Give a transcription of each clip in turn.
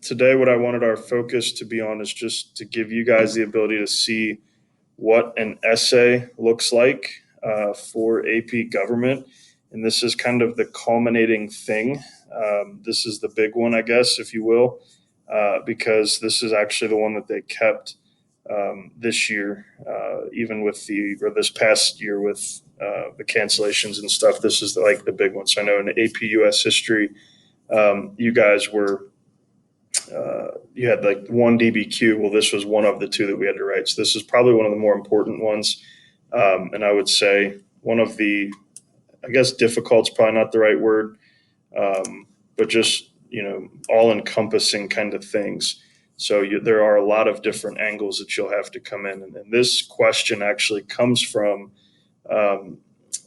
today, what I wanted our focus to be on is just to give you guys the ability to see what an essay looks like for AP government. And this is kind of the culminating thing. This is the big one, I guess, if you will, because this is actually the one that they kept this year, even with or this past year with the cancellations and stuff. This is like the big one. So I know in AP US history, you guys were you had like one DBQ. Well, this was one of the two that we had to write. So this is probably one of the more important ones. And I would say one of the, I guess difficult is probably not the right word, but just, all encompassing kind of things. So there are a lot of different angles that you'll have to come in. And this question actually comes from um,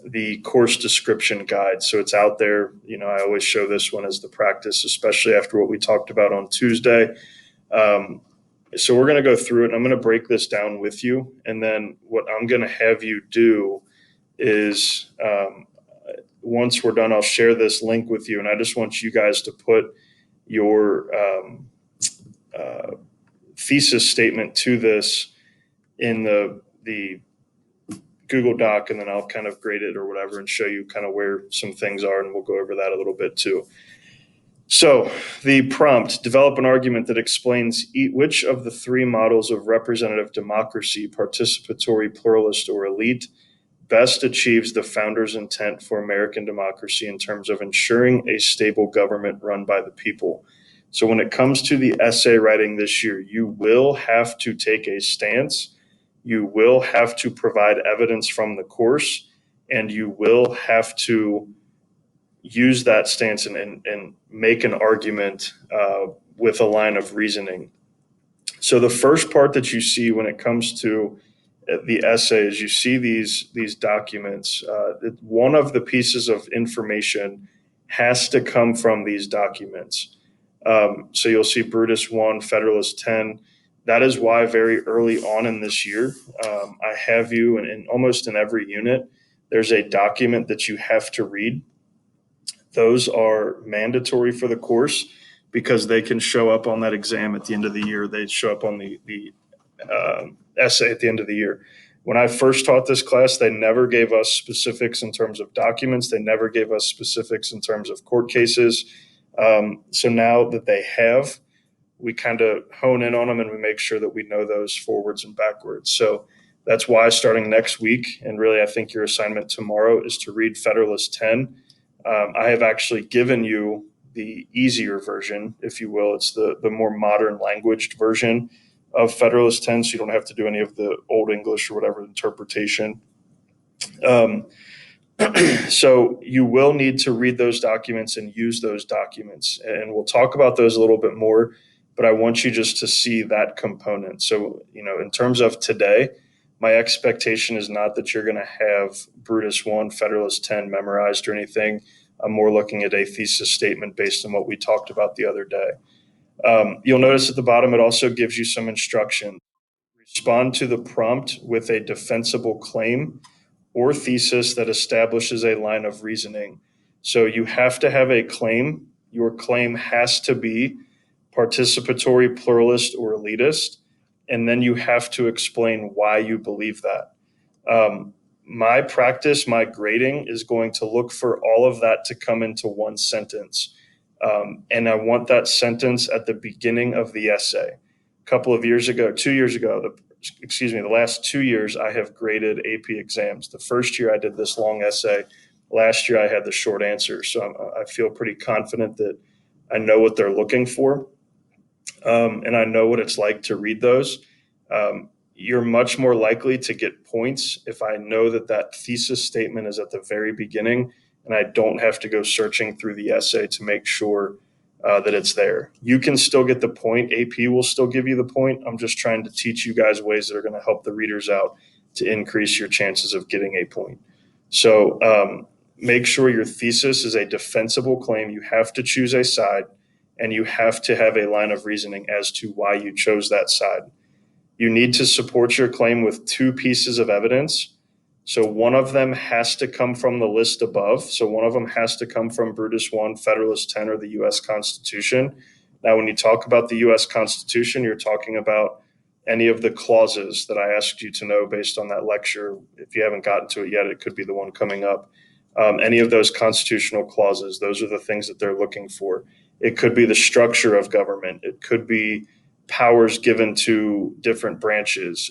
the course description guide. So it's out there. I always show this one as the practice, especially after what we talked about on Tuesday. So we're going to go through it. I'm going to break this down with you. And then what I'm going to have you do is once we're done, I'll share this link with you. And I just want you guys to put your thesis statement to this in the Google Doc, and then I'll kind of grade it or whatever and show you kind of where some things are, and we'll go over that a little bit too. So the prompt: develop an argument that explains which of the three models of representative democracy, participatory, pluralist, or elite, best achieves the founder's intent for American democracy in terms of ensuring a stable government run by the people. So when it comes to the essay writing this year, you will have to take a stance. You will have to provide evidence from the course, and you will have to use that stance and make an argument with a line of reasoning. So the first part that you see when it comes to the essays, you see these documents. One of the pieces of information has to come from these documents. So you'll see Brutus 1, Federalist 10. That is why very early on in this year, I have you in almost in every unit, there's a document that you have to read. Those are mandatory for the course because they can show up on that exam at the end of the year. They show up on the essay at the end of the year. When I first taught this class, they never gave us specifics in terms of documents. They never gave us specifics in terms of court cases. So now that they have, we kind of hone in on them and we make sure that we know those forwards and backwards. So that's why starting next week, and really I think your assignment tomorrow, is to read Federalist 10. I have actually given you the easier version, if you will. It's the more modern languaged version of Federalist 10, so you don't have to do any of the Old English or whatever interpretation. So you will need to read those documents and use those documents. And we'll talk about those a little bit more, but I want you just to see that component. So, in terms of today, my expectation is not that you're going to have Brutus 1, Federalist 10 memorized or anything. I'm more looking at a thesis statement based on what we talked about the other day. You'll notice at the bottom, it also gives you some instruction. Respond to the prompt with a defensible claim or thesis that establishes a line of reasoning. So you have to have a claim. Your claim has to be participatory, pluralist, or elitist. And then you have to explain why you believe that. My practice, my grading is going to look for all of that to come into one sentence. And I want that sentence at the beginning of the essay. A couple of years ago, 2 years ago, the last 2 years, I have graded AP exams. The first year I did this long essay. Last year I had the short answer. So I feel pretty confident that I know what they're looking for. And I know what it's like to read those. You're much more likely to get points if I know that thesis statement is at the very beginning and I don't have to go searching through the essay to make sure that it's there. You can still get the point. AP will still give you the point. I'm just trying to teach you guys ways that are going to help the readers out to increase your chances of getting a point. So make sure your thesis is a defensible claim. You have to choose a side, and you have to have a line of reasoning as to why you chose that side. You need to support your claim with two pieces of evidence. So one of them has to come from the list above. So one of them has to come from Brutus 1, Federalist 10, or the U.S. Constitution. Now, when you talk about the U.S. Constitution, you're talking about any of the clauses that I asked you to know based on that lecture. If you haven't gotten to it yet, it could be the one coming up. Any of those constitutional clauses, those are the things that they're looking for. It could be the structure of government. It could be powers given to different branches.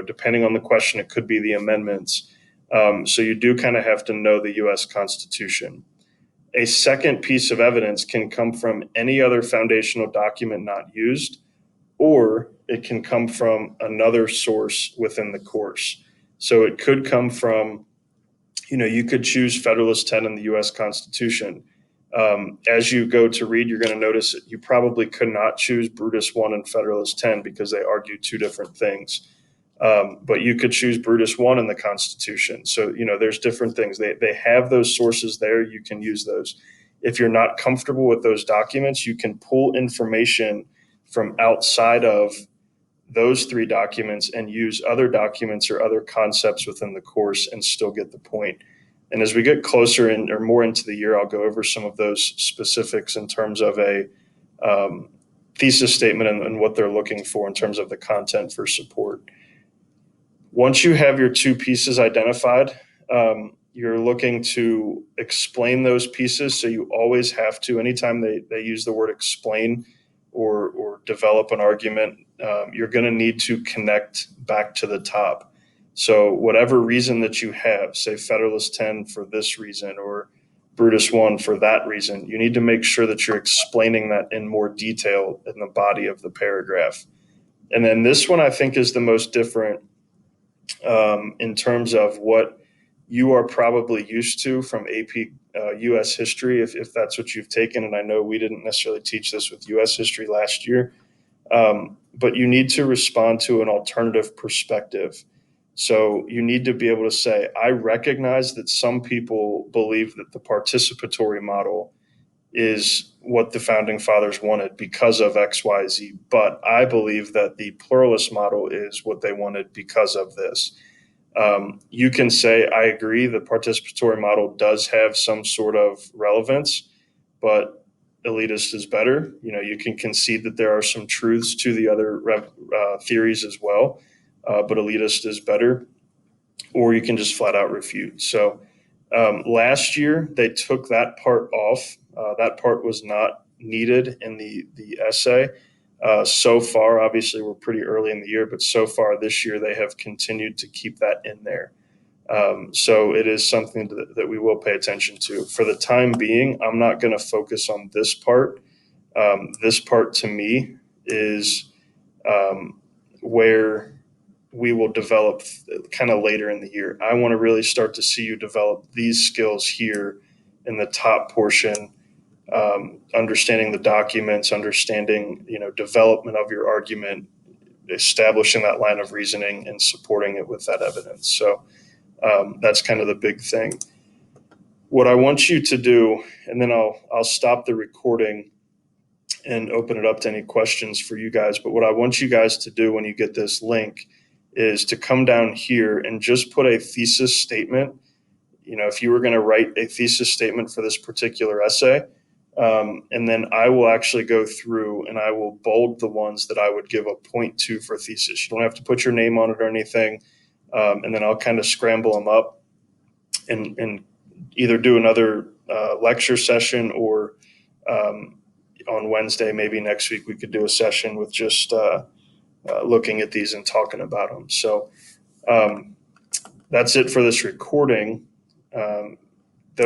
Depending on the question, it could be the amendments. So you do kind of have to know the U.S. Constitution. A second piece of evidence can come from any other foundational document not used, or it can come from another source within the course. So it could come from, you could choose Federalist 10 in the US Constitution. As you go to read, you're going to notice that you probably could not choose Brutus 1 and Federalist 10 because they argue two different things. But you could choose Brutus 1 in the Constitution. So, there's different things. They have those sources there. You can use those. If you're not comfortable with those documents, you can pull information from outside of those three documents and use other documents or other concepts within the course and still get the point. And as we get closer in or more into the year, I'll go over some of those specifics in terms of a thesis statement and what they're looking for in terms of the content for support. Once you have your two pieces identified, you're looking to explain those pieces. So you always have to, anytime they use the word explain or develop an argument, you're going to need to connect back to the top. So whatever reason that you have, say Federalist 10 for this reason or Brutus 1 for that reason, you need to make sure that you're explaining that in more detail in the body of the paragraph. And then this one I think is the most different in terms of what you are probably used to from AP US history, if that's what you've taken. And I know we didn't necessarily teach this with US history last year, but you need to respond to an alternative perspective. So you need to be able to say, I recognize that some people believe that the participatory model is what the founding fathers wanted because of XYZ, but I believe that the pluralist model is what they wanted because of this. You can say, I agree, the participatory model does have some sort of relevance, but elitist is better. You can concede that there are some truths to the other theories as well, but elitist is better, or you can just flat out refute. So last year, they took that part off. That part was not needed in the essay. So far, obviously, we're pretty early in the year, but so far this year, they have continued to keep that in there. So it is something that we will pay attention to. For the time being, I'm not going to focus on this part. This part to me is where we will develop kind of later in the year. I want to really start to see you develop these skills here in the top portion, understanding the documents, understanding, development of your argument, establishing that line of reasoning and supporting it with that evidence. So that's kind of the big thing. What I want you to do, and then I'll stop the recording and open it up to any questions for you guys. But what I want you guys to do when you get this link is to come down here and just put a thesis statement. If you were going to write a thesis statement for this particular essay, and then I will actually go through and I will bold the ones that I would give a point to for thesis. You don't have to put your name on it or anything. And then I'll kind of scramble them up and either do another lecture session or on Wednesday, maybe next week, we could do a session with just looking at these and talking about them. So that's it for this recording.